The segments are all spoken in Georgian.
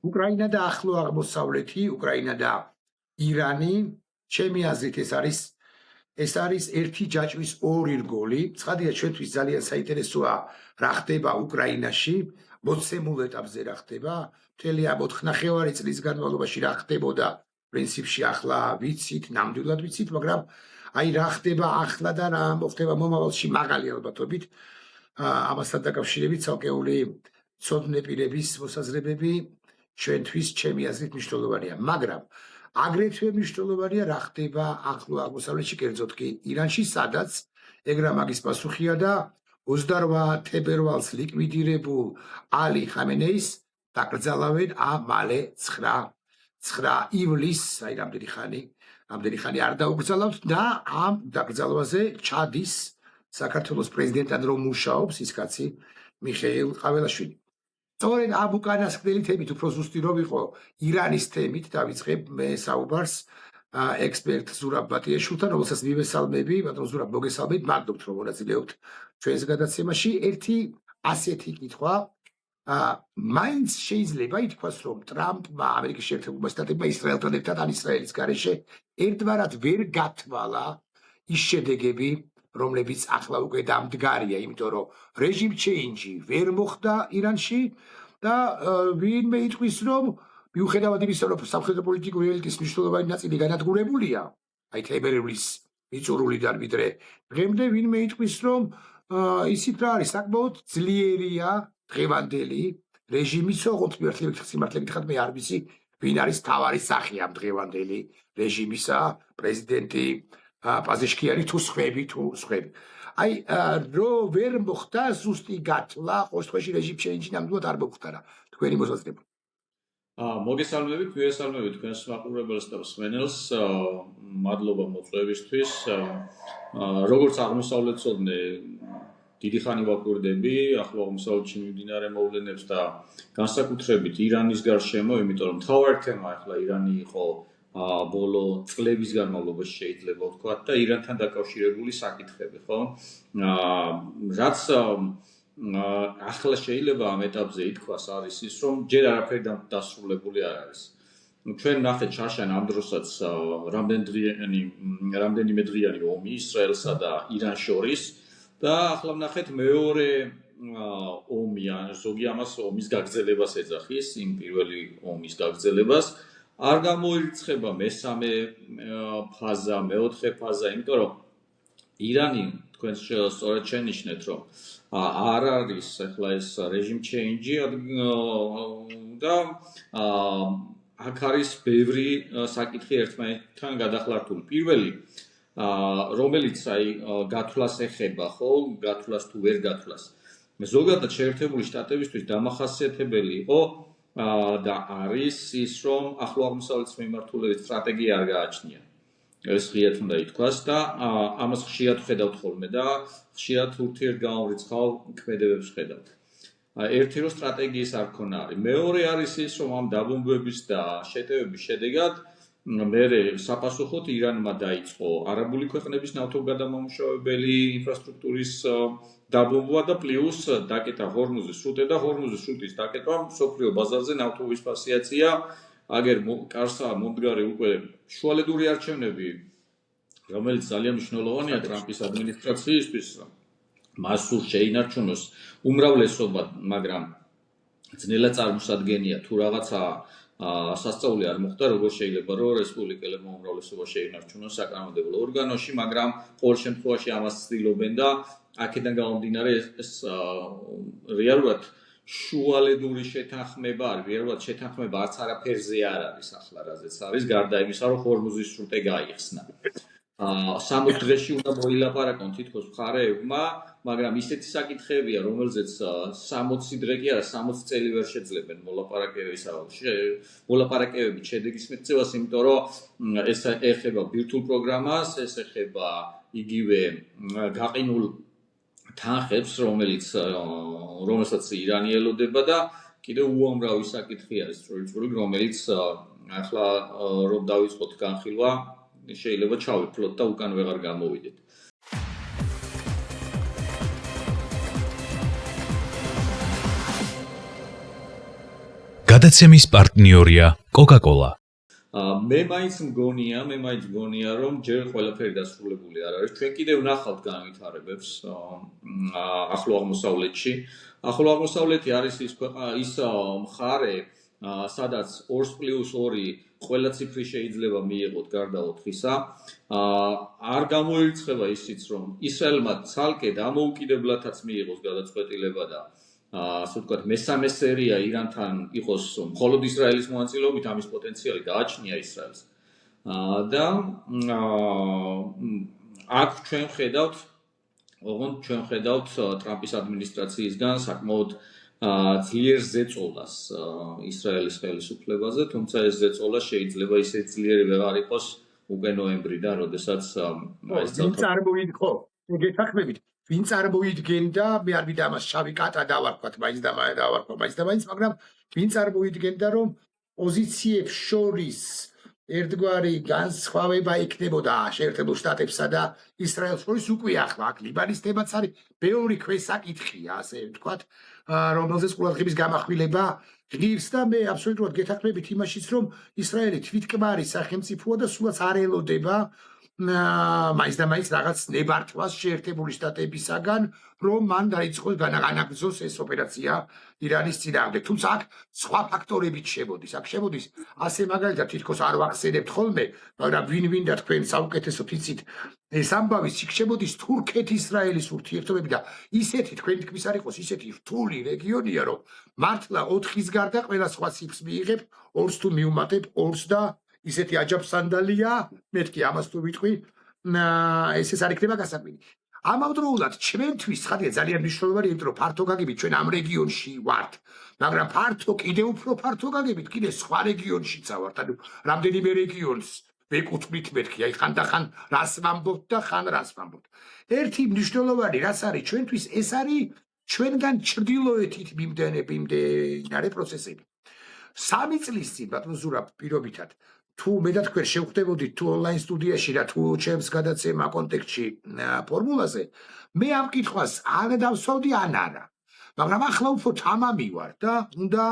უკრაინა და ახლო აღმოსავლეთი, უკრაინა და ირანი, ჩემი აზრით ეს არის ერთი ჯაჭვის ორი რგოლი. ცხადია, ჩვენთვის ძალიან საინტერესოა რა ხდება უკრაინაში, მოცემულ ეტაპზე რა ხდება, მთელი ამ 4 წლის განმავლობაში რა ხდებოდა, პრინციპში ახლა ვიცით, ნამდვილად ვიცით, მაგრამ აი რა ხდება ახლა და რა მოხდება მომავალში მაღალი ალბათობით, ამასთან დაკავშირებით ცალკეული ცოდნე პირების მოსაზრებები ჩვენთვის ჩემი აზრით მნიშვნელოვანია, მაგრამ აგრეთვე მნიშვნელოვანია რა ხდება ახლო აღმოსავლეთში, კერძოდ კი ირანში, სადაც ეგრა მაგის პასუხია და 28 თებერვალს ლიკვიდირებულ ალი ხამენეის დაკრძალავენ მალე 9 ივლისს, აი რამდენი ხანი არ დაუკრძალავთ და ამ დაკრძალვაზე ჩადის საქართველოს პრეზიდენტად რომ მუშაობს ის კაცი მიხეილ ყაველაშვილი. სწორედ ამ უკანასკნელი თემით, უფრო ზუსტი რომ იყო ირანის თემით დავიწყებ მე საუბარს ექსპერტ ზურაბ ბატიაშვილთან, რომელსაც მივესალმები, ბატონ ზურაბ, მოგესალმებით, მადლობთ რომ მონაწილეობთ ჩვენს გადაცემაში. ერთი ასეთი კითხვა, მაინც შეიძლება ითქვას, რომ ტრამპმა, ამერიკის შეერთებულმა შტატებმა ისრაელთან ერთად ან ისრაელის გარეშე ერთგვარად ვერ გათვალა ის შედეგები, რომლებიც ახლა უკვე დამდგარია, იმიტომ რომ რეჟიმ ჩეინჯი ვერ მოხდა ირანში და ვინმე იტყვის, რომ მიუხედავად იმისა, რომ სამხედრო პოლიტიკური ელიტის მნიშვნელოვანი ნაწილი განადგურებულია, აი თებერვლის მიწურულიდან ვიდრე დღემდე, ვინმე იტყვის, რომ ისიც რა არის, საკმაოდ ძლიერია დღევანდელი რეჟიმის, ოღონდ სიმართლე გითხრათ, მე არ ვიცი, ვინ არის მთავარი სახე ამ დღევანდელი რეჟიმისა, პრეზიდენტი პაზეშკიანი თუ სხვები. აი რო ვერ მოხდა ზუსტი გათვლა, ყოველ შემთხვევაში რეჟიმ ჩეინჯი ნამდვილად არ მოხდა. თქვენი მოსაზრება. მოგესალმებით, ვიესალმებით თქვენს მაყურებელს და მსმენელს. მადლობა მოწვევისთვის. როგორც აღმოსავლეთცოდნე დიდი ხანი ვაკვირდები ახლო აღმოსავლეთში მიმდინარე მოვლენებს და განსაკუთრებით ირანის გარშემო, იმიტომ რომ მთავარი თემა ახლა ირანი იყო ბოლო წლების განმავლობაში შეიძლება ვთქვათ და ირანთან დაკავშირებული საკითხები, ხო? რაც ახლა შეიძლება ამ ეტაპზე ითქვას არის ის, რომ ჯერ არაფერი დასრულებული არ არის. ჩვენ ნახეთ შარშან ამ დროსაც რამდენიმე დღიანი ომი ისრაელსა და ირანს შორის და ახლა ვნახეთ მეორე ომი, ან ზოგი ამას ომის გაგრძელებას ეძახის, იმ პირველი ომის გაგრძელებას. არ გამოირიცხება მესამე ფაზა, მეოთხე ფაზა, იმიტომ რომ ირანი, თქვენ სწორედ შენიშნეთ, რომ არ არის ახლა ეს რეჟიმ ჩეინჯი და აქ არის ბევრი საკითხი ერთმანეთთან გადახლართული. პირველი, რომელიც აი გათვლას ეხება, ხო, გათვლას თუ ვერ გათვლას. ზოგადად შეერთებული შტატებისთვის დამახასიათებელი იყო და არის ის, რომ ახლო აღმოსავლეთის მიმართულებით სტრატეგია არ გააჩნია. ეს ღიად უნდა ითქვას და ამას ხშირად ხედავთ ხოლმე და ხშირად ურთიერთგამომრიცხავ ქმედებებს ხედავთ. ერთი რომ სტრატეგიის არ ქონა არის. მეორე არის ის, რომ ამ დაბომბვების და შეტევების შედეგად მერე საპასუხოდ ირანმა დაიწყო არაბული ქვეყნების ნავთობგადამამუშავებელი ინფრასტრუქტურის დაბომბვა და პლუს დაკეტა ჰორმუზის სრუტე და ჰორმუზის სრუტის დაკეტვა მსოფლიო ბაზარზე ნავთობის ფასიაცია, აგერ კარსა მომდგარი უკვე შუალედური არჩევნები, რომელიც ძალიან მნიშვნელოვანია ტრამპის ადმინისტრაციისთვის, მას სულ შეინარჩუნოს უმრავლესობა, მაგრამ ძნელად წარმოსადგენია თუ რაღაცა სასწაული არ მოხდა, როგორ შეიძლება რომ რესპუბლიკელებმა უმრავლესობა შეინარჩუნოს საკანონმდებლო ორგანოში, მაგრამ ყოველ შემთხვევაში ამას ცდილობენ და აქედან გამომდინარე ეს რეალურად შუალედური შეთანხმება არის, რეალურად შეთანხმება არც არაფერზე არ არის ახლა, რაზეც არის, გარდა იმისა, რომ ჰორმუზის სრუტე გაიხსნა. 60 დღეში უნდა მოილაპარაკონ თითქოს მხარეებმა, მაგრამ ისეთი საკითხებია, რომელზეც 60 დღე კი არა, 60 წელი ვერ შეძლებენ მოლაპარაკებებით შედეგის მიღწევას, იმიტომ რომ ეს ეხება ბირთვულ პროგრამას, ეს ეხება იგივე გაყინულ თანხებს, რომელსაც ირანი ელოდება და კიდევ უამრავი საკითხი არის წვრილი, რომელიც ახლა რომ დავიწყოთ განხილვა, შეიძლება ჩავიფლოთ და უკან ვეღარ გამოვიდეთ. გადაცემის პარტნიორია Coca-Cola. მე მაინც მგონია, რომ ჯერ ყველაფერი დასრულებული არ არის. ჩვენ კიდევ ვნახავთ განვითარებებს ახლო აღმოსავლეთში. ახლო აღმოსავლეთი არის ის მხარე, სადაც 2+2 ყველა ციფრი შეიძლება მიიღოთ გარდა 4-ისა. არ გამოირიცხება ისიც, რომ ისრაელმა ცალკე დამოუკიდებლადაც მიიღოს გადაწყვეტილება და ასე ვთქვათ, მესამე სერია ირანთან იყოს მხოლოდ ისრაელის მონაწილეობით, ამის პოტენციალი გააჩნია ისრაელს. და აქ ჩვენ ხედავთ ტრამპის ადმინისტრაციისგან საკმაოდ ძლიერ ზეწოლას ისრაელის ხელისუფლებაზე, თუმცა ეს ზეწოლა შეიძლება ისეთ ძლიერი ვეღარ იყოს უკვე ნოემბრიდან, როდესაც ვინ წარმოიდგო? გეთახმებით, ვინ წარმოიდგენდა, მე არ ვიდა ამას შავი კატა დავარქვათ, მაინც, მაგრამ ვინ წარმოიდგენდა, რომ პოზიციებს შორის ერთგვარი განსხვავება იქნებოდა შეერთებულ შტატებსა და ისრაელს შორის უკვე ახლა აქ ლიბანის თემაც არის ბევრი ქვესაკითხია, ასე ვთქვათ, რომელზეც ყურადღების გამახვილება ღირს და მე აბსოლუტურად გეთახმებით იმაშიც, რომ ისრაელი თვითკმარი სახელმწიფოა და სულაც არ ელოდება მაინც რაღაც ნებართვას შეერთებული შტატებისაგან, რომ მან დაიწყოს განაგრძოს ეს ოპერაცია ირანის წინააღმდეგ. თუმცა აქ სხვა ფაქტორებიც შემოდის. აქ შემოდის ასე მაგალითად თითქოს არ ვახსენებთ ხოლმე, მაგრამ ვინ-ვინდა თქვენ საუკეთესოდ იცით ეს ამბავი, იქ შემოდის თურქეთ-ისრაელის ურთიერთობები და ისეთი თქვენი თქმის არ იყოს ისეთი რთული რეგიონია, რომ მართლა 4-ის გარდა ყველა სხვა ციფრს მიიღებ, 2-ს თუ მიუმატებ 2-ს და ისეთი აჯაფსანდალია, მეთქი ამას თუ ვიტყვი, ეს არ იქნება გასაკვირი. ამავდროულად ჩვენთვის ხადია ძალიან მნიშვნელოვანი, იმიტომ რომ ფართო გაგებით ჩვენ ამ რეგიონში ვართ, მაგრამ კიდევ უფრო ფართო გაგებით, კიდე სხვა რეგიონშიც ვართ, ანუ რამდენიმე რეგიონს ვეკუთვნით მეთქი, აი ხანდახან რას ვამბობთ და ხან რას ვამბობთ. ერთი მნიშვნელოვანი რაც არის ჩვენთვის, ეს არის ჩვენგან ჩრდილოეთით მიმდინარე პროცესები. 3 წლის წინ ბატონ ზურაბ პირობითად თუ მე და თქვენ შევხვდებოდით თუ ონლაინ სტუდიაში და თუ ჩემს გადაცემა კონტექსტში ფორმულაზე, მე ამ კითხვას არ დავსვავდი ან არა. მაგრამ ახლა უფრო თამამი ვარ და უნდა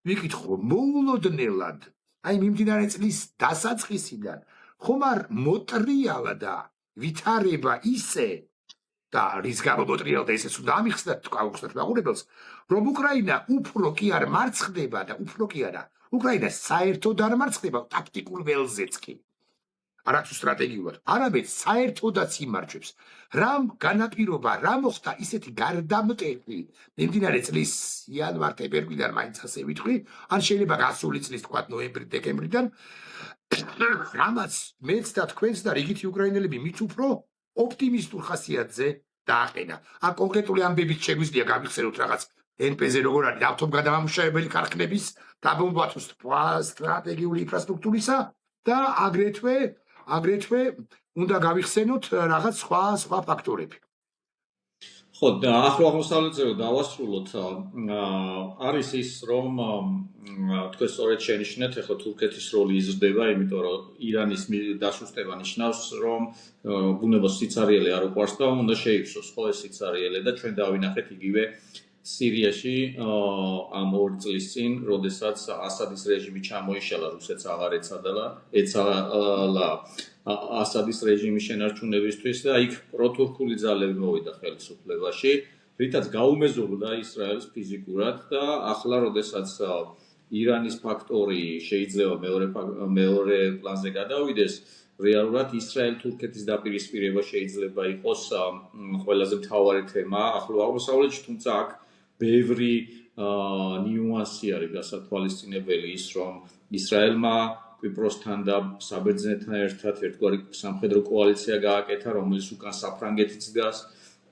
ვიკითხო მოულოდნელად, აი მიმდინარე წლის დასაწყისიდან ხომ არ მოტრიალა და ვითარება ისე და რის გამო მოტრიალდა ესეც უნდა ამიხსნათ გავხსნათ მაყურებელს, რომ უკრაინა უფრო კი არ მარცხდება და უფრო კი არა უკრაინა საერთოდ არ მარცხდება ტაქტიკულ ველზეც კი. არათუ სტრატეგიულად, არამედ საერთოდაც იმარჯვებს. რამ განაპირობა, რა მოხდა ისეთი გარდამტეხი მიმდინარე წლის იანვარ-თებერვლიდან მაინც ასე ვიტყვი, ან შეიძლება გასული წლის თქვა ნოემბრი-დეკემბრიდან, რამაც მეც და თქვენს და რიგითი უკრაინელები მით უფრო ოპტიმისტურ ხასიათზე დააყენა. ან კონკრეტული ამბებით შეგვიძლია გავიხსენოთ რაღაც NP-ზე როგორ არის ავტომგადამამუშავებელი ქარხნების დაბომბვა თუ სტრატეგიული ინფრასტრუქტურისა და აგრეთვე უნდა გავიხსენოთ რაღაც სხვა ფაქტორები. ხო, და ახლო აღმოსავლეთზე რომ დავასრულოთ, არის ის, რომ თქვენ სწორედ შენიშნეთ, ახლა თურქეთის როლი იზრდება, იმიტომ რომ ირანის დასუსტება ნიშნავს, რომ ბუნებას სიცარიელე არ უყვარს და უნდა შეიფსოს ხო ეს სიცარიელე და ჩვენ დავინახეთ იგივე სირიაში ამ 2 წლის წინ, როდესაც ასადის რეჟიმი ჩამოიშალა, რუსეთს აღარ ეცალა ასადის რეჟიმის შენარჩუნებისთვის და იქ პროთურქული ძალები მოვიდა ხელისუფლებაში, რითაც გაუმეზობლდა ისრაელს ფიზიკურად და ახლა, როდესაც ირანის ფაქტორი შეიძლება მეორე პლანზე გადავიდეს, რეალურად ისრაელ-თურქეთის დაპირისპირება შეიძლება იყოს ყველაზე მთავარი თემა ახლო აღმოსავლეთში, თუმცა აქ ბევრი ნიუანსი არის გასათვალისწინებელი ის, რომ ისრაელმა კვიპროსთან და საბერძნეთთან ერთად ერთგვარი სამხედრო კოალიცია გააკეთა, რომელიც უკან საფრანგეთიც დგას.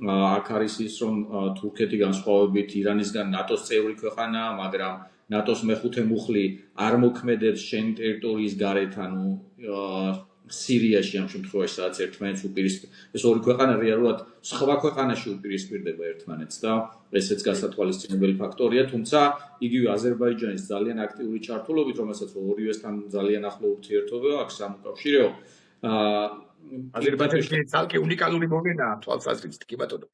აქ არის ის, რომ თურქეთი განსხვავებით ირანისგან ნატოს წევრი ქვეყანაა, მაგრამ ნატოს მეხუთე მუხლი არ მოქმედებს შენი ტერიტორიის გარეთ, ანუ სირიაში ამ შემთხვევაში სადაც ერთმანეთს ეს ორი ქვეყანა რეალურად სხვა ქვეყანაში უპირისპირდება ერთმანეთს და ესეც გასათვალისწინებელი ფაქტორია, თუმცა იგივე აზერბაიჯანის ძალიან აქტიური ჩართულობით, რომელსაც ორივესთან ძალიან ახლო ურთიერთობა აქვს სამოკავშირეო, აზერბაიჯანი ძალკე უნიკალური მოვლენაა თვალსაზრისით, კი ბატონო.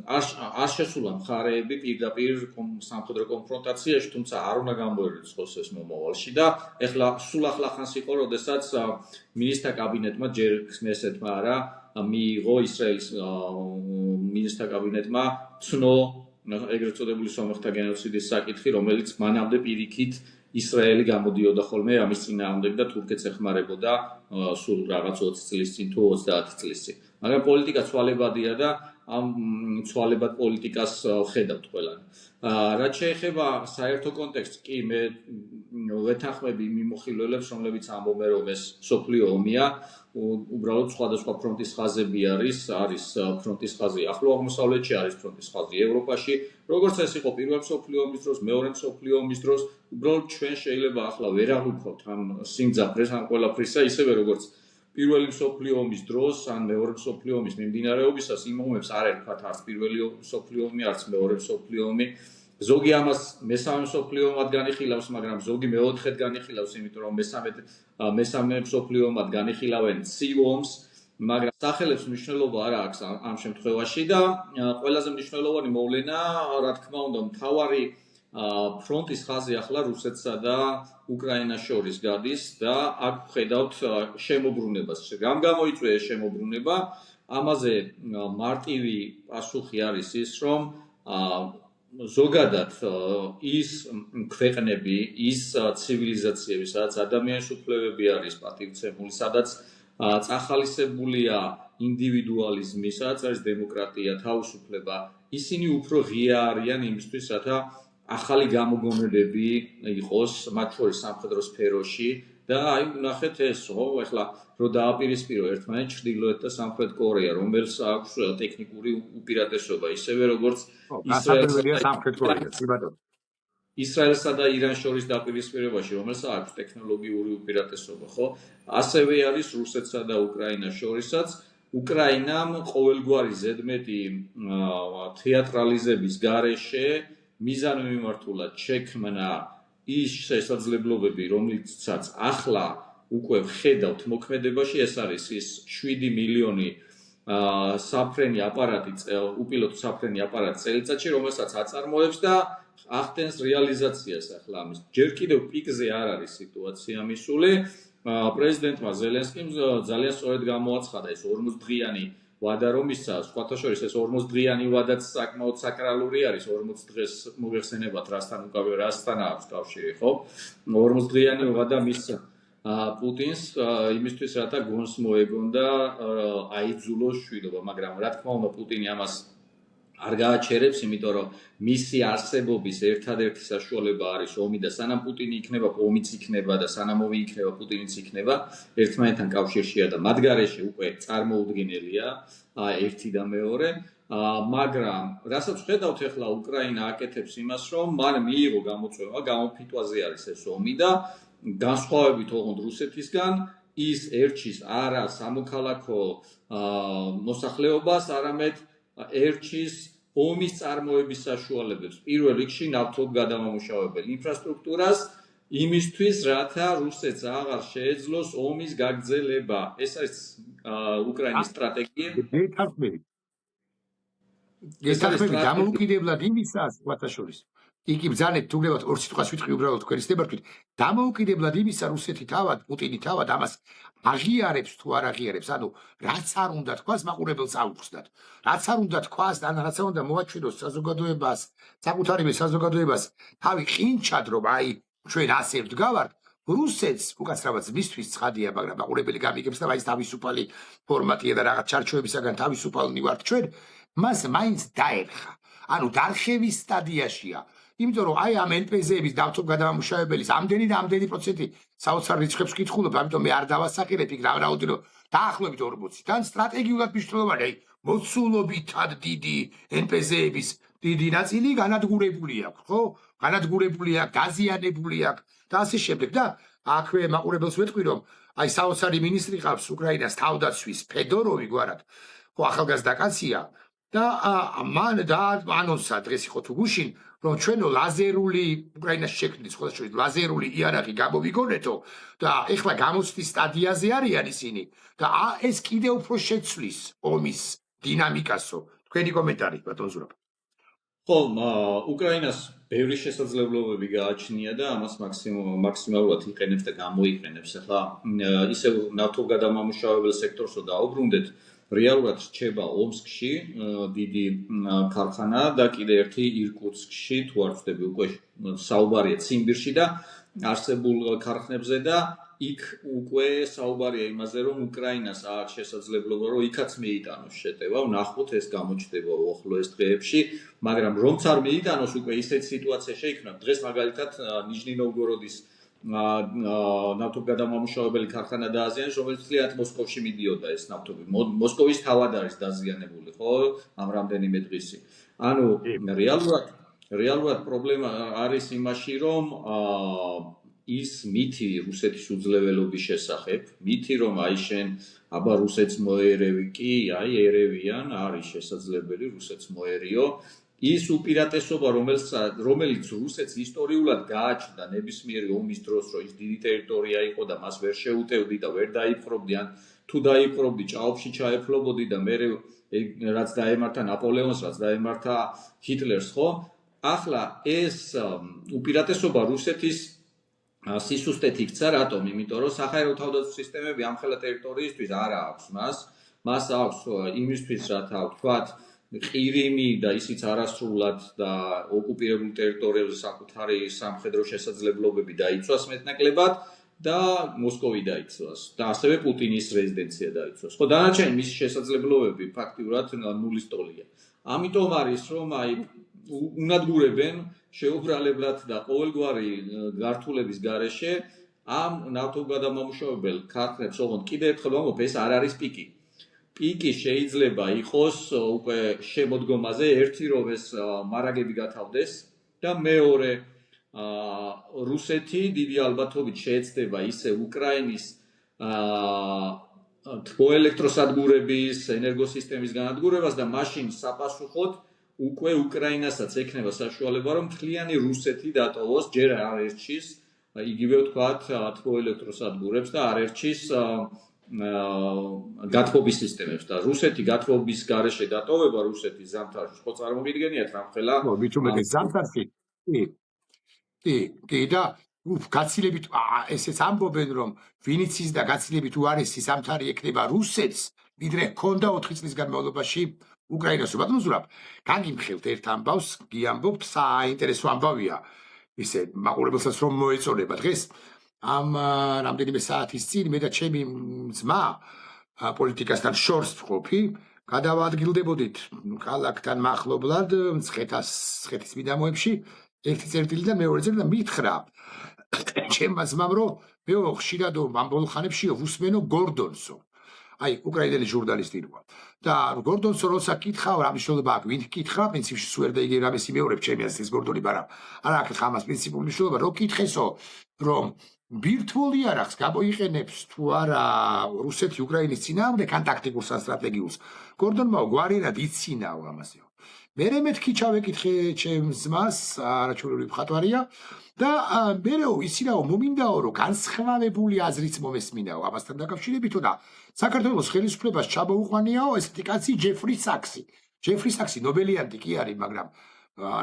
არ შესულა მხარეები პირდაპირ სამხედრო კონფრონტაციაში, თუმცა არ უნდა გამოერიცხოს ეს მომავალში და ეხლა სულ ახლახანს იყო, როდესაც მინისტრთა კაბინეტმა ჯერ ქნესეთმა არა მიიღო ისრაელის მინისტრთა კაბინეტმა ცნო ეგრეთ წოდებული სომეხთა გენოციდის საკითხი, რომელიც მანამდე პირიქით ისრაელი გამოდიოდა ხოლმე ამის წინააღმდეგ და თურქეთს ეხმარებოდა სულ რაღაც 20 წლის წინ თუ 30 წლის წინ. მაგრამ პოლიტიკა ცვალებადია და ამ ცვალებად პოლიტიკას ხედავთ ყველანი. რაც შეეხება საერთო კონტექსტს, კი მე ვეთანხმები იმ მიმოხილველებს, რომლებიც ამბობენ, რომ ეს მსოფლიო ომია, უბრალოდ სხვადასხვა ფრონტის ხაზები არის ფრონტის ხაზი ახლო აღმოსავლეთში, არის ფრონტის ხაზი ევროპაში, როგორც ეს იყო პირველ მსოფლიო ომის დროს, მეორე მსოფლიო ომის დროს, უბრალოდ ჩვენ შეიძლება ახლა ვერ აღვიქოთ ამ სიმძაფრეს, ამ ყველაფრისა, ისევე როგორც პირველი მსოფლიო ომის დროს, ან მეორე მსოფლიო ომის მიმდინარეობისას იმ ომებს არ ერქვათ არც პირველი მსოფლიო ომი, არც მეორე მსოფლიო ომი. ზოგი ამას მესამე მსოფლიო ომად განიხილავს, მაგრამ ზოგი მეოთხედ განიხილავს, იმიტომ რომ მესამე მსოფლიო ომად განიხილავენ ცივ ომს, მაგრამ სახელებს მნიშვნელობა არ აქვს ამ შემთხვევაში და ყველაზე მნიშვნელოვანი მოვლენა, რა თქმა უნდა, მთავარი ფრონტის ხაზი ახლა რუსეთსა და უკრაინას შორის გადის და აქ ხედავთ შემოbrunებას. რამ გამოიწვია ეს შემოbrunება? ამაზე მარტივი პასუხი არის ის, რომ ზოგადად ის ქვეყნები, ის ცივილიზაციები, სადაც ადამიანის უფლებები არის პატივცემული, სადაც წახალისებულია ინდივიდუალიზმი, სადაც არის დემოკრატია, თავისუფლება, ისინი უფრო ღია არიან იმისთვის, რათა ახალი გამოგონებები იყოს მათ შორის სამხედრო სფეროში და აი ნახეთ ეს, ხო, ეხლა რო დააპირისპირო ერთმანეთს ჩრდილოეთ და სამხრეთ კორეა, რომელს აქვს ტექნიკური უპირატესობა, ისევე როგორც ისრაელსა და ირანს შორის დაპირისპირებაში, რომელსაც აქვს ტექნოლოგიური უპირატესობა, ხო? ასევე არის რუსეთსა და უკრაინას შორისაც. უკრაინამ ყოველგვარი ზედმეტი თეატრალიზების გარეშე მიზანმიმართულად შექმნა ის შესაძლებლობები, რომლითაც ახლა უკვე ხედავთ მოქმედებაში, ეს არის ის 7 მილიონი საფრენი აპარატი, უპილოტო საფრენი აპარატი წელიწადში, რომელსაც აწარმოებს და ახდენს რეალიზაციას ახლა ამის. ჯერ კიდევ პიკზე არ არის სიტუაცია მისული. პრეზიდენტმა ზელენსკიმ ძალიან სწორედ გამოაცხადა ეს 40 დღიანი ვადა რომ ისცა, სხვათა შორის ეს 40 დღიანი ვადაც საკმაოდ საკრალური არის, 40 დღეს მოგეხსენებათ რასთან აქვს კავშირი, ხო? 40 დღიანი ვადა მისცა პუტინს იმისთვის, რათა გონს მოეგონ და აიძულოს შვიდობა, მაგრამ რა თქმა უნდა პუტინი ამას არ გააჩერებს, იმიტომ რომ მისი არსებობის ერთადერთი საშუალება არის ომი და სანამ პუტინი იქნება, ომიც იქნება და სანამ ომი იქნება, პუტინიც იქნება, ერთმანეთთან კავშირშია და მათ გარეშე უკვე წარმოუდგენელია ერთი და მეორე, მაგრამ რასაც ხედავთ ახლა უკრაინა აკეთებს იმას, რომ მან მიიღო გამოწვევა, გამოფიტვაზე არის ეს ომი და განსხვავებით ოღონდ რუსეთისგან ის ერჩის არა სამოქალაქო მოსახლეობას, არამედ ერჩის ომის წარმოების საშუალებებს, პირველ რიგში ნავთობ გადამამუშავებელ ინფრასტრუქტურას, იმისთვის, რათა რუსეთს აღარ შეეძლოს ომის გაგრძელება. ეს არის უკრაინის სტრატეგია. გესახმები დამოუკიდებლად იმისა, სხვათა შორის. იგი ბრძანეთ თუ გლებათ ორ სიტყვას ვიტყვი უბრალოდ თქვენის ნებართვით. დამოუკიდებლად იმისა რუსეთი თავად, პუტინი თავად ამას აღიარებს თუ არ აღიარებს, ანუ რაც არ უნდა თქვას, მაყურებელს აუხსნათ. რაც არ უნდა თქვას, ან რაც არ უნდა მოაჩვენოს საზოგადოებას, საკუთარივე საზოგადოებას, თავი ყინჩად რომ აი ჩვენ ასე ვდგავართ, რუსეთს უკაცრავად მისთვის ცხადია, მაგრამ მაყურებელი გამიგებს და მაინც თავისუფალი ფორმატია და რაღაც ჩარჩოებისაგან თავისუფალნი ვართ ჩვენ, მას მაინც დაერხა. ანუ დარხევის სტადიაშია. იმიტომ რომ აი ამ NPZ-ების ნავთობ გადამამუშავებელის ამდენი პროცენტი საოცარ რიცხვებს კითხულობ, ამიტომ მე არ დავასახელებ იქ რაოდენობა დაახლოებით 40. თან სტრატეგიულად მნიშვნელოვანი, აი მოცულობითად დიდი NPZ-ების დიდი ნაწილი განადგურებული აქვს, ხო? განადგურებული აქვს, დაზიანებული აქვს და ასე შემდეგ და აქვე მაყურებელს ვეთქვი რომ აი საოცარი მინისტრი ყავს უკრაინას თავდაცვის ფედოროვი გვარად, ხო ახალგაზრდა კაცია და მან და ანონსა დღეს იყო თუ გუშინ რომ ჩვენო ლაზერული უკრაინას შექმნის ხოლმე ლაზერული იარაღი გამოვიგონეთო და ეხლა გამოცდის სტადიაზე არიან ისინი და ეს კიდევ უფრო შეცვლის ომის დინამიკასო. თქვენი კომენტარი ბატონ ზურაბ. ხო, უკრაინას ბევრი შესაძლებლობები გააჩნია და ამას მაქსიმალურად იყენებს და გამოიყენებს. ახლა ისევ ნავთობგადამამუშავებელ სექტორსო დაუბრუნდეთ, რეალურად რჩება ომსკში დიდი ქარხანა და კიდე ერთი ირკუტსკში, თუ არ ვწდები, უკვე საუბარია ციმბირში და არსებულ ქარხნებზე და იქ უკვე საუბარია იმაზე, რომ უკრაინას აქვს შესაძლებლობა, რომ იქაც მიიტანოს შეტევა, ვნახოთ ეს გამოჩნდება უახლოეს დღეებში, მაგრამ რომც არ მიიტანოს, უკვე ისეთ სიტუაცია შეიქმნა. დღეს მაგალითად ნიჟნი-ნოვგოროდის ნავთობგადამამუშავებელი ქარხანა დააზიანეს, რომელიც თლიანად მოსკოვში მიდიოდა ეს ნავთობი. მოსკოვის თავად არის დაზიანებული, ხო, ამ რამდენიმე დღისი. ანუ რეალურად პრობლემა არის იმაში, რომ ის მითი რუსეთის უძლეველობის შესახებ, მითი რომ აი შენ აბა რუსეთს მოერევი კი, აი ერევიან, არის შესაძლებელი რუსეთს მოერიო. ის უპირატესობა, რომელიც რუსეთს ისტორიულად გააჩნდა ნებისმიერი ომის დროს, რომ ის დიდი ტერიტორია იყო და მას ვერ შეუტევდი და ვერ დაიპყრობდი, ან თუ დაიპყრობდი, ჭაობში ჩაეფლობოდი და მე რაც დაემართა ნაპოლეონს, რაც დაემართა ჰიტლერს, ხო? ახლა ეს უპირატესობა რუსეთის სისუსტეთ იქცა, რატომ? იმიტომ რომ საჰაერო თავდაცვის სისტემები ამხელა ტერიტორიისთვის არ აქვს მას აქვს იმისთვის, რათა ვთქვათ, ყირიმი და ისიც არასრულად და ოკუპირებულ ტერიტორიებზე საკუთარი სამხედრო შესაძლებლობები დაიცვას მეტნაკლებად და მოსკოვი დაიცვას და ასევე პუტინის რეზიდენცია დაიცვას. ხო, დანარჩენი მისი შესაძლებლობები ფაქტიურად ნულის ტოლია. ამიტომ არის რომ აი უნადგურებენ შეუბრალებლად და ყოველგვარი გართულების გარეშე ამ ნავთობგადამამუშავებელ ქარხნებს, ოღონდ კიდევ ერთხელ ვამბობ, ეს არ არის პიკი. პიკი შეიძლება იყოს უკვე შემოდგომაზე, ერთი რომ ეს მარაგები გათავდეს და მეორე რუსეთი დიდი ალბათობით შეეცდება ისე უკრაინის თბოელექტროსადგურების ენერგოსისტემის განადგურებას და მაშინ sapasუხოდ უკვე უკრაინასაც ექნება საშუალება, რომ მთლიანი რუსეთი დატოვოს, ჯერ არ ერჩის, იგივე ვთქვათ, თბოელექტროსადგურებს და არ ერჩის გათბობის სისტემებს და რუსეთი გათბობის გარეშე დატოვება რუსეთის ზამთარში, ხო წარმოგიდგენიათ რამხელა? ხო, მithumetes ზამთარში. კი და გაცილებით ესეც ამბობენ, რომ ვინც ის და გაცილებით უარესი ზამთარი ექნება რუსეთს, ვიდრე ჰქონდა 4 წლის განმავლობაში უკრაინას. ბატონ ზურაბ, გაგიმხელთ ერთ ამბავს, გიამბობთ, საინტერესო ამბავია. ისე მაყურებელსაც რომ მოეწონება დღეს ამ რამდენიმე საათის წინ მე და ჩემი ძმა პოლიტიკასთან შორს ვყოფი, გადავადგილდებოდით ქალაქთან მახლობლად მცხეთის მიდამოებში ერთი წერტილი და მეორე წერტილი და მითხრა ჩემმა ძმამ რომ მე ხშირად ამ ბოლო ხანებში ვუსმენო გორდონსო. აი უკრაინელი ჟურნალისტი იყო და გორდონსო როცა კითხავ რა მნიშვნელობა აქვს, ვინ კითხა, პრინციპში სულ და იგი რამეს იმეორებ ჩემი აზრის გორდონი, მაგრამ არ აქვს ხამას პრინციპული მნიშვნელობა, რო კითხესო რომ ბირთვულ იარაღს გამოიყენებს თუ არა რუსეთი უკრაინის წინააღმდეგ ან ტაქტიკურს ან სტრატეგიულს. გორდონმა გვარიერად იცინაო ამასეო. მერე მეთქი ჩავეკითხე ჩემს ძმას, არაჩვეული მხატვარია და მერეო იცინაო მომინდაო რომ განსხვავებული აზრიც მომესმინაო ამასთან დაკავშირებითო და საქართველოს ხელისუფლებას ჩამოუყვანიაო ესეთი კაცი ჯეფრი საქსი. ჯეფრი საქსი ნობელიანტი კი არის, მაგრამ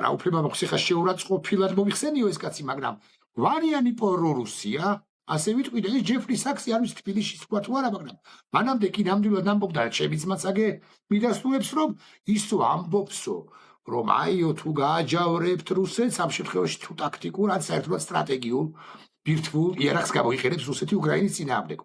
რა უფლება მაქვს ხა შეურაცხყოფილად მომიხსენიო ეს კაცი, მაგრამ გვარიანი პრორუსია, ასე ვიტყვი და ეს ჯეფრი საქსი არის თბილისში თქვა თუ არა, მაგრამ მანამდე კი ნამდვილად ამბობდა ჩემი ძმაც აგე მიდასტურებს რომ ისო ამბობსო რომ აიო თუ გააჯავრებთ რუსეთს ამ შემთხვევაში თუ ტაქტიკურ ან საერთოდ სტრატეგიულ ბირთვულ იარაღს გამოიყენებს რუსეთი უკრაინის წინააღმდეგ.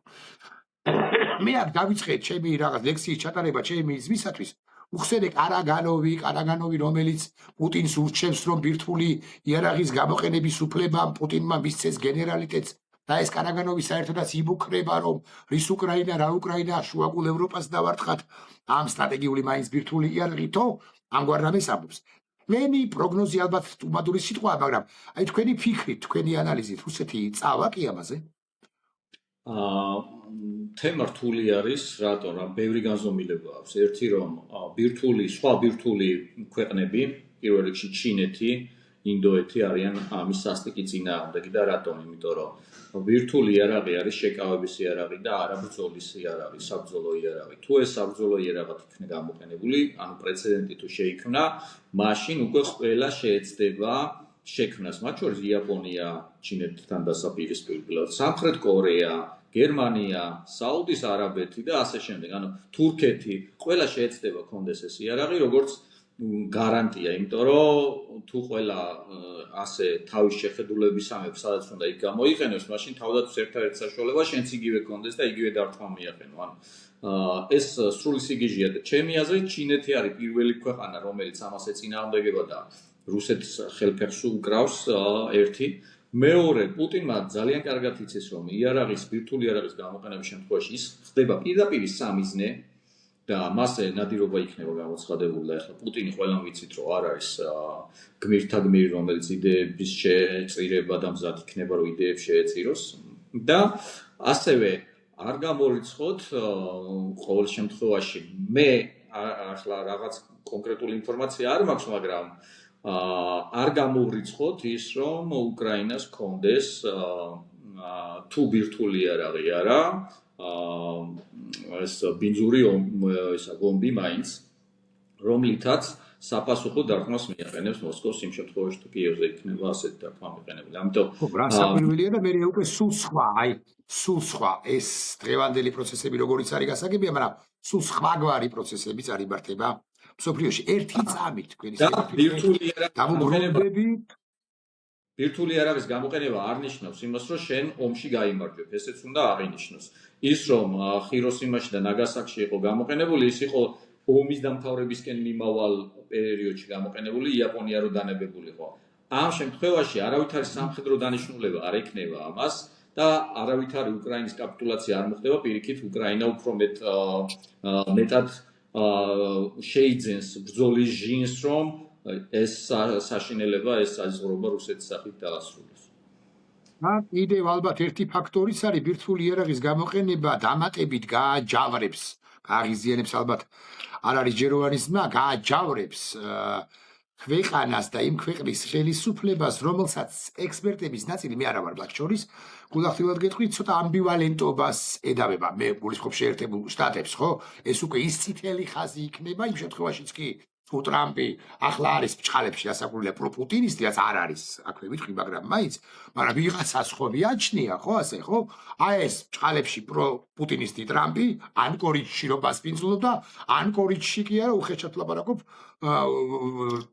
მე აქ დავიწყე ჩემი რაღაც ლექსიის ჩატარება ჩემი ძმისათვის. უხსენე კარაგანოვი, რომელიც პუტინს ურჩევს, რომ ბირთვული იარაღის გამოყენების უფლება პუტინმა მისცეს გენერალიტეტს და ეს კარაგანოვი საერთოდაც იმუქრება, რომ რის უკრაინა, რა უკრაინა, შუაგულ ევროპას დავარტყათ ამ სტრატეგიული მაინც ბირთვული იარაღითო, ამგვარ რამეს ამბობს. თქვენი პროგნოზი ალბათ უბადური სიტყვაა, მაგრამ აი თქვენი ფიქრით, თქვენი ანალიზით, რუსეთი წავა კი ამაზე? თემა რთული არის, რატომ? ბევრი განზომილება აქვს. ერთი რომ სხვა ბირთვული ქვეყნები, პირველ რიგში ჩინეთი, ინდოეთი არიან ამის სასტიკი წინააღმდეგი და რატომ? იმიტომ რომ ვირტუალურ იარაღი არის შეკავების იარაღი და არა ბრძოლის იარაღი, საბრძოლო იარაღი. თუ ეს საბრძოლო იარაღად იქნება გამოყენებული, ანუ პრეცედენტი თუ შეიქმნა, მაშინ უკვე ყველა შეეცდება შექმნას, მათ შორის იაპონია, ჩინეთთან დასაპირისპირებლად, სამხრეთ კორეა, გერმანია, საუდის არაბეთი და ასე შემდეგ. ანუ თურქეთი, ყველა შეეცდება კონდეს ეს იარაღი, როგორც გარანტია, იმიტომ რომ თუ ყველა ასე თავის შეხედულების ამებს სადაც უნდა იქ გამოიყენოს, მაშინ თავდაცვის ერთ-ერთი საშუალება შენც იგივე კონდეს და იგივე დარტყმა მიაყენო. ანუ ეს სრული სიგიჟეა და ჩემი აზრით ჩინეთი არის პირველი ქვეყანა, რომელიც ამას ეწინააღმდეგება და რუსეთს ხელფეხს უკრავს ერთი. მეორე, პუტინმა ძალიან კარგად იცის, რომ ვირტუალური იარაღის გამოყენების შემთხვევაში ის ხდება პირდაპირ სამიზნე და მასზე ნადირობა იქნება გამოცხადებული და ახლა პუტინი ყველამ ვიცით, რომ არ არის გმირთა გმირი, რომელიც იდეების შეწირება და მზად იქნება, რომ იდეებს შეეწიროს და ასევე არ გამორიცხოთ ყოველ შემთხვევაში მე ახლა რაღაც კონკრეტული ინფორმაცია არ მაქვს, მაგრამ არ გამორიცხოთ ის, რომ უკრაინას კონდეს თუ ვირტუალური იარაღი არა ეს ბინძური ბომბი მაინც, რომლითაც საპასუხო დარტყმას მიაყენებს მოსკოვს იმ შემთხვევაში, თუ კიევზე იქნება ასეთი დარტყმა მიყენებული. ამიტომ რასაკვირველია და მე უკვე სულ სხვა ეს დღევანდელი პროცესები როგორიც არის გასაგებია, მაგრამ სულ სხვაგვარი პროცესებიც არ იმართება მსოფლიოში. ერთი წამით თქვენი ვირტუალური იარაღის გამოყენება არ ნიშნავს იმას, რომ შენ ომში გაიმარჯვებ, ესეც უნდა აღინიშნოს. ის რომ ხიროსიმაში და ნაგასაკში იყო გამოყენებული, ის იყო ომის დამთავრებისკენ მიმავალ პერიოდში გამოყენებული, იაპონია რო დანებებულიყო. ამ შემთხვევაში არავითარი სამხედრო დანიშნულება არ ექნება ამას და არავითარი უკრაინის კაპიტულაცია არ მოხდება, პირიქით უკრაინა უფრო მეტად შეიძენს ბრძოლის ჟინს, რომ ეს საშინელება, ეს საზღვრობა რუსეთის სახით დაასრულოს. კიდევ ალბათ ერთი ფაქტორიც არის ვირტუალური იარაღის გამოყენება დამატებით გააჯავრებს, გააღიზიანებს ალბათ არ არის ჯეროვანი ზმა, გააჯავრებს ქვეყანას და იმ ქვეყნის ხელისუფლებას, რომელსაც ექსპერტების ნაწილი მე არა ვარ მათ შორის, გულახდილად გეტყვით, ცოტა ამბივალენტობას ედავება. მე გულისხმობ შეერთებულ შტატებს, ხო? ეს უკვე ის წითელი ხაზი იქნება იმ შემთხვევაშიც კი თუ ტრამპი ახლა არის ბჭყალებში ასაკურია პროპუტინისტი, რაც არ არის, აქვე ვიტყვი, მაგრამ მაინც, მაგრამ ვიღაცას ხო მიაჩნია, ხო, ასე, ხო? აი ეს ბჭყალებში პროპუტინისტი ტრამპი ანკორიჯში რო ბასპინძლობდა, ანკორიჯში კი არა, უხეშად ლაპარაკობ,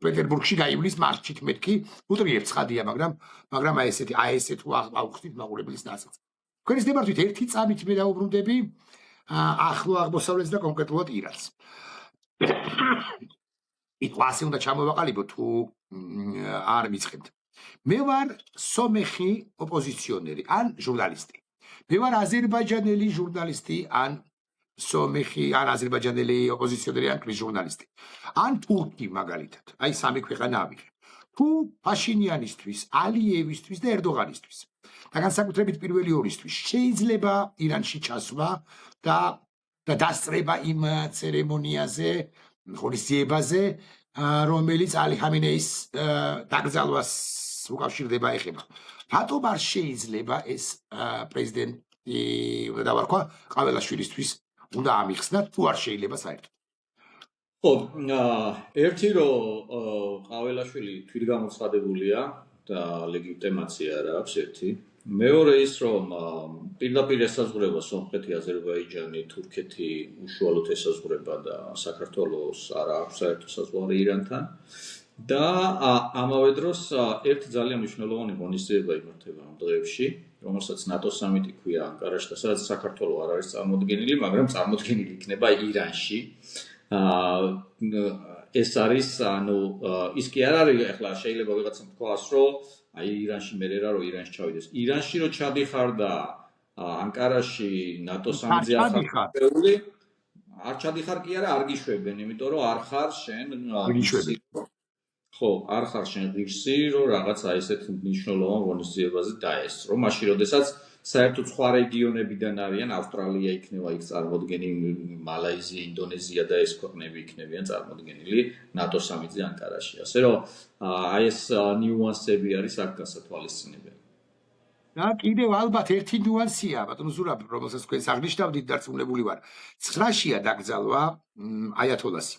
პეტერბურგში გაივლის მარჩით მეთქი, უტრიებ ცხადია, მაგრამ აი ესე თუ ავხსნით მაყურებლის ნაწილს. თქვენის ნებართვით ერთი წამით მე დაუბრუნდები ახლო აღმოსავლეთს და კონკრეტულად ირანს. იტყვა ასე უნდა ჩამოვაყალიბო თუ არ მიწყებთ. მე ვარ სომეხი ოპოზიციონერი ან ჟურნალისტი. მე ვარ აზერბაიჯანელი ჟურნალისტი ან სომეხი ან აზერბაიჯანელი ოპოზიციონერი ან ჟურნალისტი. ან თურქი მაგალითად. აი სამი ქვეყანა ავიღე. თუ ფაშინიანისთვის, ალიევისთვის და ერდოღანისთვის და განსაკუთრებით პირველი ორისთვის შეიძლება ირანში ჩასვლა და დასწრება იმ ცერემონიაზე ღონისძიებაზე, რომელიც ალი ხამინეის დაკრძალვას უკავშირდება ეხება. რატომ არ შეიძლება ეს პრეზიდენტი უნდა დავარქვა ყაველაშვილისთვის უნდა ამიხსნათ, თუ არ შეიძლება საერთოდ? ხო, ერთი რომ ყაველაშვილი თვითგამოცხადებულია და ლეგიტიმაცია არ აქვს ერთი. მეორე ის რომ პირდაპირ ესაზღვრება სომხეთი, აზერბაიჯანი, თურქეთი უშუალოდ ესაზღვრება და საქართველოს არ აქვს საერთო საზღვარი ირანთან. და ამავე დროს ერთი ძალიან მნიშვნელოვანი ღონისძიება იმართება ამ დღეებში, რომელსაც ნატოს სამიტი ქვია ანკარაში და სადაც საქართველო არ არის წარმოდგენილი, მაგრამ წარმოდგენილი იქნება ირანში. ეს არის, ანუ ის კი არ არის, ახლა შეიძლება ვიღაცამ თქვას, რომ აი ირანში მე რა რომ ირანში ჩავიდეს. ირანში რო ჩადიხარ და ანკარაში ნატოს სამიტზე ახალწეული, არ ჩადიხარ კი არა, არ გიშვებენ, იმიტომ რომ არ ხარ შენ ხო, არ ხარ შენ ღირსი, რომ რაღაცა ესეთ მნიშვნელოვან ღონისძიებაზე დაესწრო. მაშინ, როდესაც საერთოდ სხვა რეგიონებიდან არიან, ავსტრალია იქნება იქ წარმოდგენილი, მალაიზია, ინდონეზია და ეს ქვეყნები იქნებიან წარმოდგენილი ნატო სამიტზე ანკარაში. ასე რომ აი ეს ნიუანსები არის აქ გასათვალისწინებელი. და კიდევ ალბათ ერთი ნიუანსია, ბატონო ზურაბ, რომელსაც თქვენ აღნიშნავდით, დარწმუნებული ვარ. 9-შია დაკრძალვა აიათოლასი.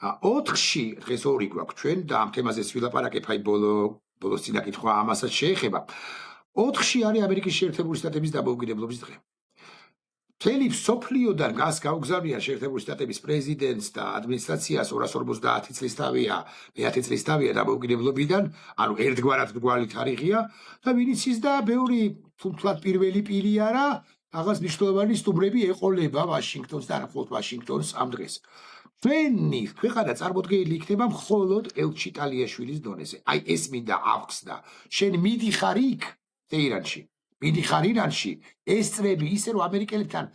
4-ში დღეს 2 გვაქვს ჩვენ და ამ თემაზეც ვილაპარაკებ, აი ბოლოს წინა კითხვა ამასაც შეეხება. 4-ში არის ამერიკის შეერთებული შტატების დამოუკიდებლობის დღე. მთელი მსოფლიოდან გას გაუგზავნიან შეერთებული შტატების პრეზიდენტს და ადმინისტრაციას 250 წლის თავია, 10 წლის თავია დამოუკიდებლობიდან, ანუ ერთგვარად მრგვალი თარიღია და ვინც ის და ბევრი თუმთლად პირველი პირი არა, რაღაც მნიშვნელოვანი სტუმრები ეყოლება ვაშინგტონს და არა მხოლოდ ვაშინგტონს ამ დღეს. ჩვენი ქვეყანა წარმოდგენილი იქნება მხოლოდ ელჩი ტალიაშვილის დონეზე. აი ეს მინდა ავხსნა. შენ მიდიხარ იქ ტეირანში. მიდიხარ ირანში, ეს წრები ისე რომ ამერიკელებთან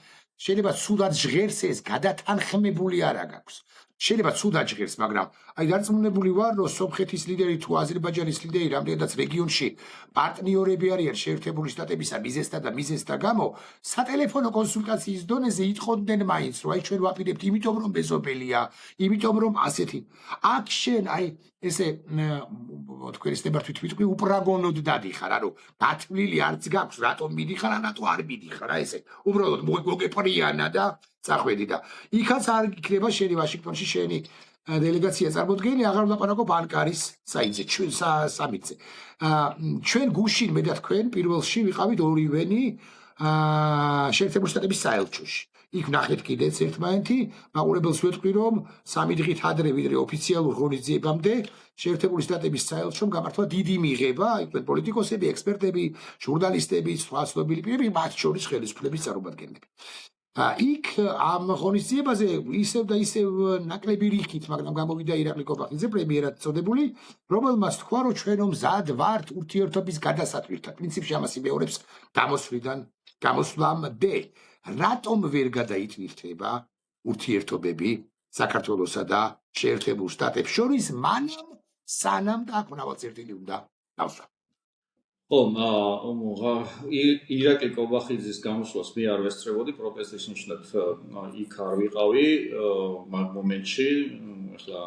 შეიძლება ცუდად ჟღერს ეს გადათანხმებული არა გაქვს. შეიძლება ცუდად ჟღერს, მაგრამ აი დარწმუნებული ვარ, რომ სომხეთის ლიდერი თუ აზერბაიჯანის ლიდერი რამდენადაც რეგიონში პარტნიორები არიან შეერთებული შტატებისა მიზეზთა და მიზეზთა გამო, სატელეფონო კონსულტაციის დონეზე იტყოდნენ მაინც, რომ აი ჩვენ ვაპირებთ იმიტომ რომ ბეზობელია, იმიტომ რომ ასეთი. აქ შენ აი ესე თქვენ ეს ნებართვით ვიტყვი უპრაგონოდ დადიხარ, ანუ გათვლილი არც გაქვს, რატომ მიდიხარ, რატო არ მიდიხარ, აი ესე. უბრალოდ მოგეპრიანა და წახვედი და იქაც არ იქნება შენი ვაშინგტონში შენი დელეგაცია წარმოდგენილი, აღარ ვლაპარაკობ ანკარის საიტზე, ჩვენ სამიტზე. ჩვენ გუშინ მე და თქვენ პირველში ვიყავით ორივენი შეერთებული შტატების საელჩოში. იქ ნახეთ კიდეც ერთმანეთი, მაყურებელს ვეთქვი, რომ 3 დღით ადრე ვიდრე ოფიციალურ ღონისძიებამდე შეერთებული შტატების საელჩომ გამართვა დიდი მიღება, იყვნენ პოლიტიკოსები, ექსპერტები, ჟურნალისტები, სხვა ცნობილი პირები, მათ შორის ხელისუფლების წარმომადგენლები. იქ ამ ღონისძიებაზე ისევ და ისევ ნაკლები რიქით, მაგრამ გამოვიდა ირაკლი კობახიძე, პრემიერად წოდებული, რომელმაც თქვა, რომ ჩვენო მზად ვართ ურთიერთობის გადასატვირთად. პრინციპში ამას იმეორებს გამოსვლამდე. რატომ ვერ გადაითვირთება ურთიერთობები საქართველოსა და შეერთებულ შტატებს შორის, მანამ სანამ და აქ მრავალწილდილი უნდა დავსვა. ხო, ირაკლი კობახიძის გამოსვლას მე არ ვესწრებოდი პროტესტის ნიშნად იქ არ ვიყავი მაგ მომენტში, ახლა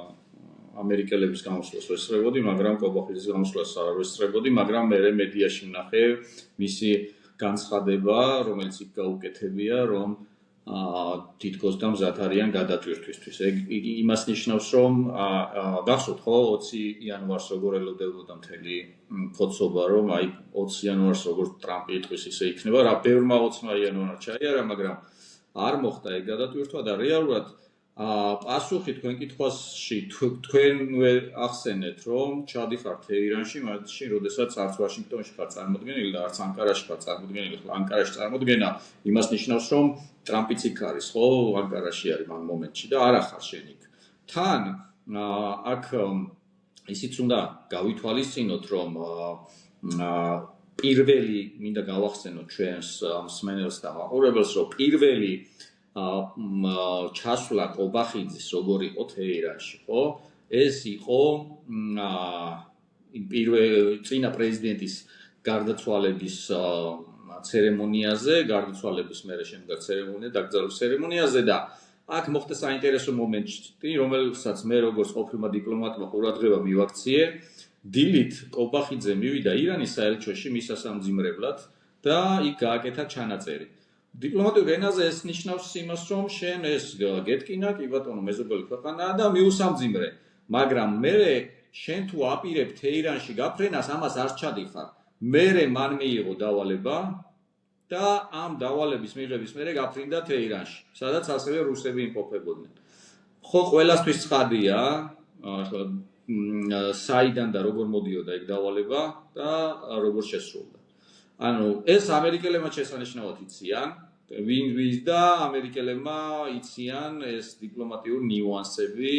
ამერიკელების გამოსვლას ვესწრებოდი, მაგრამ კობახიძის გამოსვლას არ ვესწრებოდი, მაგრამ მე მედიაში ვნახე მისი განცხადება, რომელიც იქ გაუკეთებია, რომ თითქოს და მზად არიან გადატვირთვისთვის. ეგ იმას ნიშნავს, რომ გახსოვთ ხო 20 იანვარს როგორ ელოდებოდა მთელი ფოცობა, რომ აი 20 იანვარს როგორ ტრამპი იტყვის ისე იქნება, რა ბევრმა 20 იანვარს ჩაიარა, მაგრამ არ მოხდა ეგ გადატვირთვა და რეალურად პასუხი თქვენ კითხვაში თქვენვე ახსენეთ, რომ ჩადიხართ თეირანში, მაშინ როდესაც არც ვაშინგტონში ხარ წარმოდგენილი და არც ანკარაში ხარ წარმოდგენილი, ხო ანკარაში წარმოდგენა იმას ნიშნავს, რომ ტრამპიც იქ არის, ხო, ანკარაში არის ამ მომენტში და არ ახარ შენ იქ. თან აქ ისიც უნდა გავითვალისწინოთ, რომ პირველი მინდა გავახსენოთ ჩვენს მსმენელს და მაყურებელს, რომ პირველი ჩასვლა კობახიძის როგორ იყო თეირანში, ხო? ეს იყო წინა პრეზიდენტის გარდაცვალების ცერემონიაზე, გარდაცვალების მერე შემდგარ ცერემონია, დაკრძალვის ცერემონიაზე და აქ მოხდა საინტერესო მომენტი, რომელსაც მე როგორც ყოფილმა დიპლომატმა ყურადღება მივაქციე, დილით კობახიძე მივიდა ირანის საელჩოში მის სასამძიმრებლად და იქ გააკეთა ჩანაწერი. დიპლომატიურ ენაზე ეს ნიშნავს იმას, რომ შენ ეს გეტკინა, კი ბატონო, მეზობელი ქვეყანაა და მიუსამძიმრე, მაგრამ მე შენ თუ აპირებ თეირანში გაფრენას, ამას არ ჩადიხარ. მე მან მიიღო დავალება და ამ დავალების მიღების მერე გაფრინდა თეირანში, სადაც ასევე რუსები იმყოფებოდნენ. ხო, ყველასთვის ცხადია, ახლა საიდან და როგორ მოდიოდა ეგ დავალება და როგორ შესრულდა. ანუ ეს ამერიკელებმა შესანიშნავად იციან, ვის და ამერიკელებმა იციან ეს დიპლომატიურ ნიუანსები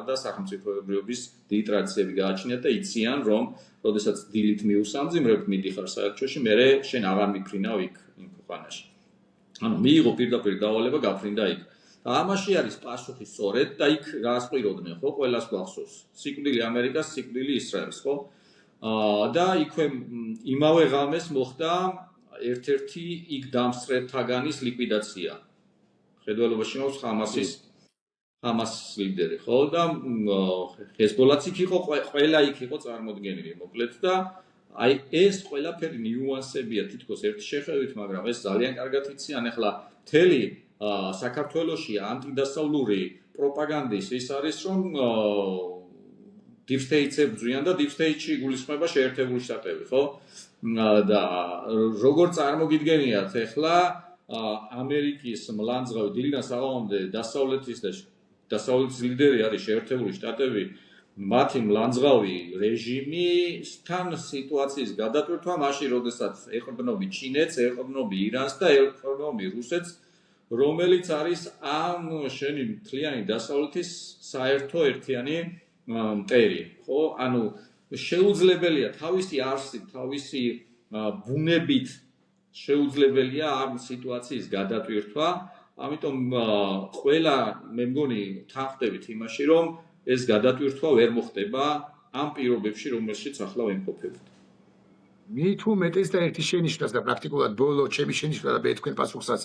და სახელმწიფოებრიობის დიდი ტრადიციები გააჩნიათ და იციან, რომ როდესაც დილით მიუსამძიმრებ მიდიხარ საელჩოში, მე შენ აღარ მიფრინავ იქ იმ ქვეყანაში. ანუ მიიღო პირდაპირ დავალება, გაფრინდა იქ. და ამაში არის პასუხი სწორედ და იქ გაასყიდოდნენ, ხო, ყველას გვახსოვს. სიკვდილი ამერიკას, სიკვდილი ისრაელს, ხო? და იქვე იმავე ღამეს მოხდა ერთ-ერთი იქ დამსწრეთთაგანის ლიკვიდაცია. ხედველობაში მაქვს ჰამასის ლიდერი, ხო და ჰეზბოლაც იქ იყო, ყველა იქ იყო წარმოდგენილი, მოკლედ და აი ეს ყველაფერი ნიუანსებია თითქოს ერთი შეხედვით, მაგრამ ეს ძალიან კარგად იციან ახლა მთელი საქართველოში ანტიდასავლური პროპაგანდის ის არის, რომ Deep State-ს ებრძვიან და Deep State-ში იგულისხმება შეერთებული შტატები, ხო? და როგორ წარმოგიდგენიათ ახლა ამერიკის მლანძღავი დილიდან საღამომდე დასავლეთის ლიდერი არის შეერთებული შტატები, მათი მლანძღავი რეჟიმისთან სიტუაციის გადატვირთვა მაშინ, როდესაც ეყრდნობი ჩინეთს, ეყრდნობი ირანს და ეყრდნობი რუსეთს, რომელიც არის ამ შენი მთლიანი დასავლეთის საერთო ერთიანი მტერი, ხო? ანუ შეუძლებელია თავისი არსით, თავისი ბუნებით შეუძლებელია ამ სიტუაციის გადატვირთვა, ამიტომ ყველა მე მგონი თანხდებით იმაში, რომ ეს გადატვირთვა ვერ მოხდება ამ პირობებში, რომელშიც ახლა ვიმყოფებით. მით უმეტეს და ერთი შენიშვნას და პრაქტიკულად ბოლო ჩემი შენიშვნა და მე თქვენ პასუხსაც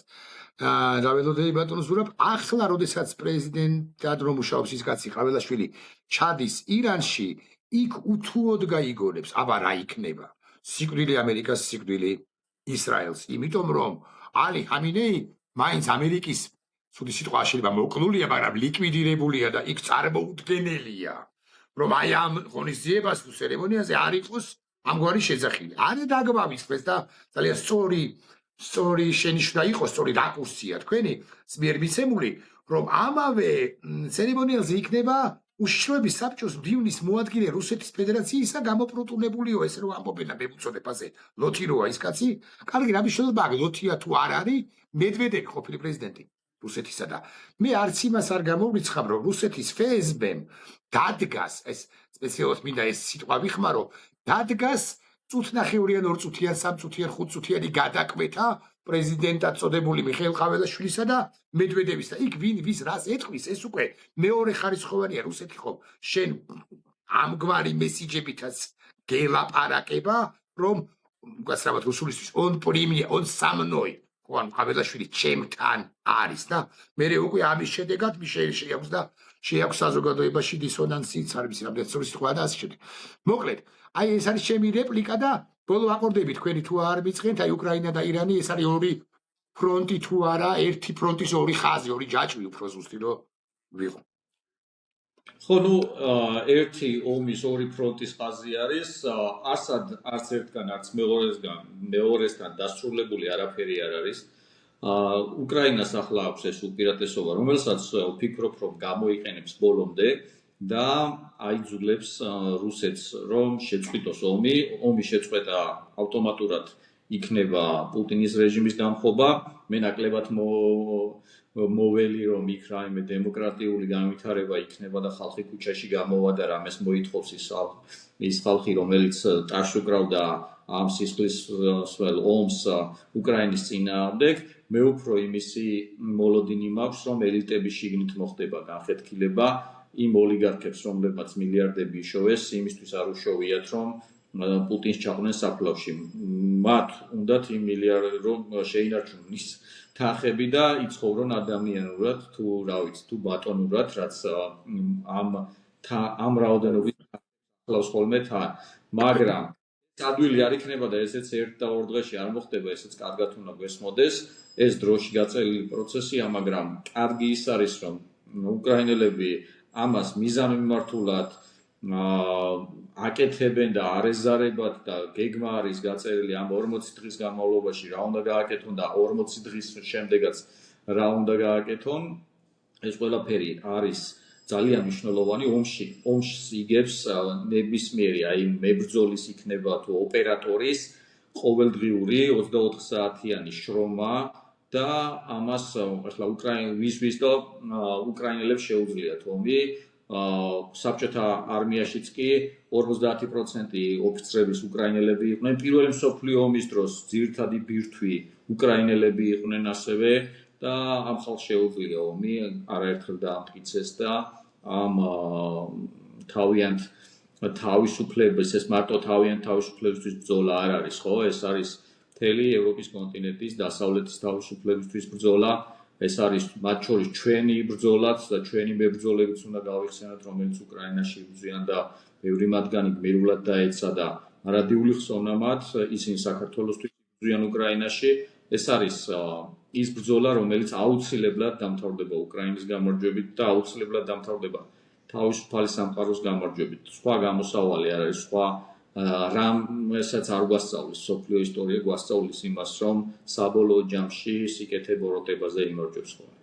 დაველოდები ბატონო ზურაბ, ახლა როდესაც პრეზიდენტად რომ მუშაობს ის კაცი ყაველაშვილი ჩადის ირანში, იქ უთუოდ გაიგონებს, აბა რა იქნება? სიკვდილი ამერიკას, სიკვდილი ისრაელს, იმიტომ რომ ალი ხამინეი მაინც ამერიკის სუდი სიტყვა შეიძლება მოკლულია, მაგრამ ლიკვიდირებულია და იქ წარმოუდგენელია, რომ აი ამ ღონისძიებას თუ ცერემონიაზე არ იყოს ამგვარი შეძახილი. არა დაგმავიწყდეს და ძალიან სწორი შენიშვნა იყო, სწორი რაკურსია თქვენი მიერ მიცემული, რომ ამავე ცერემონიალზე იქნება უშიშროების საბჭოს მდივნის მოადგილე რუსეთის ფედერაციისა გამოპროტუნებულიო, ესე რომ ამბობენ და მე ვუწოდებ ასე, ლოთი როა ის კაცი. კარგი, რა მნიშვნელობა აქვს ლოთია თუ არ არის მედვედევი ყოფილი პრეზიდენტი რუსეთისა და მე არც იმას არ გამოვრიცხავ, რომ რუსეთის FSB-მ დადგას, ეს სპეციალურად მინდა ეს სიტყვა ვიხმარო, დადგას წუთნახევრიან, 2 წუთიან, 3 წუთიან, 5 წუთიანი გადაკვეთა პრეზიდენტად წოდებული მიხეილ ყაველაშვილისა და მედვედევის და იქ ვის რას ეთქვის, ეს უკვე მეორე ხარისხოვანია რუსეთი ხომ შენ ამგვარი მესიჯებითაც გელაპარაკება, რომ გასწრაფად რუსულისთვის on primie, on со мной ხო ან ყაველაშვილი ჩემთან არის და მე უკვე ამის შედეგად შეაქვს და შეაქვს საზოგადოებაში დისონანსიც არის რამდენიც სწორი სიტყვა და ასე შემდეგ. მოკლედ, აი ეს არის ჩემი რეპლიკა და ბოლო აყორდები თქვენი თუ არ მიწყენთ, აი უკრაინა და ირანი ეს არის ორი ფრონტი თუ არა, ერთი ფრონტის ორი ხაზი, ორი ჯაჭვი უფრო ზუსტი რომ ვიყო. ხო, ნუ ერთი ომის ორი ფრონტის ხაზი არის, არც ერთგან, არც მეორესთან დასრულებული არაფერი არ არის. უკრაინას ახლა აქვს ეს უპირატესობა, რომელსაც ვფიქრობ, რომ გამოიყენებს ბოლომდე და აიძულებს რუსეთს, რომ შეწყვიტოს ომი. ომის შეწყვეტა ავტომატურად იქნება პუტინის რეჟიმის დამხობა. მე ნაკლებად მოველი, რომ იქ რაიმე დემოკრატიული განვითარება იქნება და ხალხი ქუჩაში გამოვა და რამეს მოითხოვს ის ხალხი, რომელიც ტარში უკრავდა ამ სისხლისმღერელ ომს უკრაინის წინააღმდეგ. მე უფრო იმისი მოლოდინი მაქვს, რომ ელიტების შიგნით მოხდება განხეთქილება იმ ოლიგარქებს, რომლებმაც მილიარდები იშოვეს, იმისთვის არ უშოვიათ, რომ პუტინს ჩაყვნენ საფლავში. მათ უნდათ იმ მილიარდ რომ შეინარჩუნონ ის თანხები და იცხოვრონ ადამიანურად, თუ რა ვიცი, თუ ბატონურად, რაც ამ რაოდენობით ახლავს ხოლმე თან. მაგრამ ადვილი არ იქნება და ესეც 1 და 2 დღეში არ მოხდება, ესეც კარგად უნდა გვესმოდეს. ეს დროში გაწელილი პროცესია, მაგრამ კარგი ის არის, რომ უკრაინელები ამას მიზანმიმართულად აკეთებენ და არეზარებად და გეგმა არის გაწერილი ამ 40 დღის განმავლობაში რა უნდა გააკეთონ და 40 დღის შემდეგაც რა უნდა გააკეთონ. ეს ყველაფერი არის ძალიან მნიშვნელოვანი ომში იგებს ნებისმიერი აი მებრძოლის იქნება თუ ოპერატორის ყოველდღიური 24 საათიანი შრომა და ამას ახლა ვის და უკრაინელებს შეუძლიათ ომი. საბჭოთა არმიაშიც კი 50% ოფიცრების უკრაინელები იყვნენ. პირველი მსოფლიო ომის დროს ძირითადი ბირთვი უკრაინელები იყვნენ ასევე და ამ ხალხს შეუძლია ომი არაერთხელ დაამტკიცეს და ამ თავიანთ თავისუფლებას, ეს მარტო თავიანთ თავისუფლებისთვის ბრძოლა არ არის, ხო? ეს არის მთელი ევროპის კონტინენტის დასავლეთის თავისუფლებისთვის ბრძოლა. ეს არის მათ შორის ჩვენი ბრძოლაც და ჩვენი მებრძოლებიც უნდა გავიხსენოთ, რომელიც უკრაინაში იბრძვიან და ბევრი მათგანი გმირულად დაეცა და მარადიული ხსოვნამათ ისინი საქართველოსთვის იბრძვიან უკრაინაში. ეს არის ის ბრძოლა, რომელიც აუცილებლად დამთავრდება უკრაინის გამარჯვებით და აუცილებლად დამთავრდება თავისუფალი სამყაროს გამარჯვებით. სხვა გამოსავალი არ არის, სხვა რამესაც არ გვასწავლის სოფლიო ისტორია გვასწავლის იმას, რომ საბოლოო ჯამში სიკეთე ბოროტებაზე იმარჯვებს ხოლმე.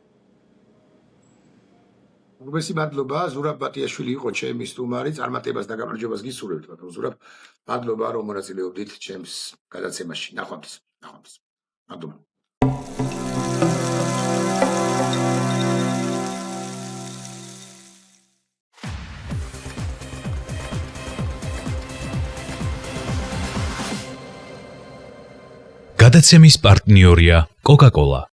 უღბესი მადლობა, ზურაბ ბატიაშვილი იყო ჩემი სტუმარი, წარმატებას და გამარჯვებას გისურვებთ, ბატონ ზურაბ. მადლობა, რომ მონაწილეობდით ჩემს გადაცემაში. ნახვამდის. მადლობა. გადაცემის პარტნიორია Coca-Cola.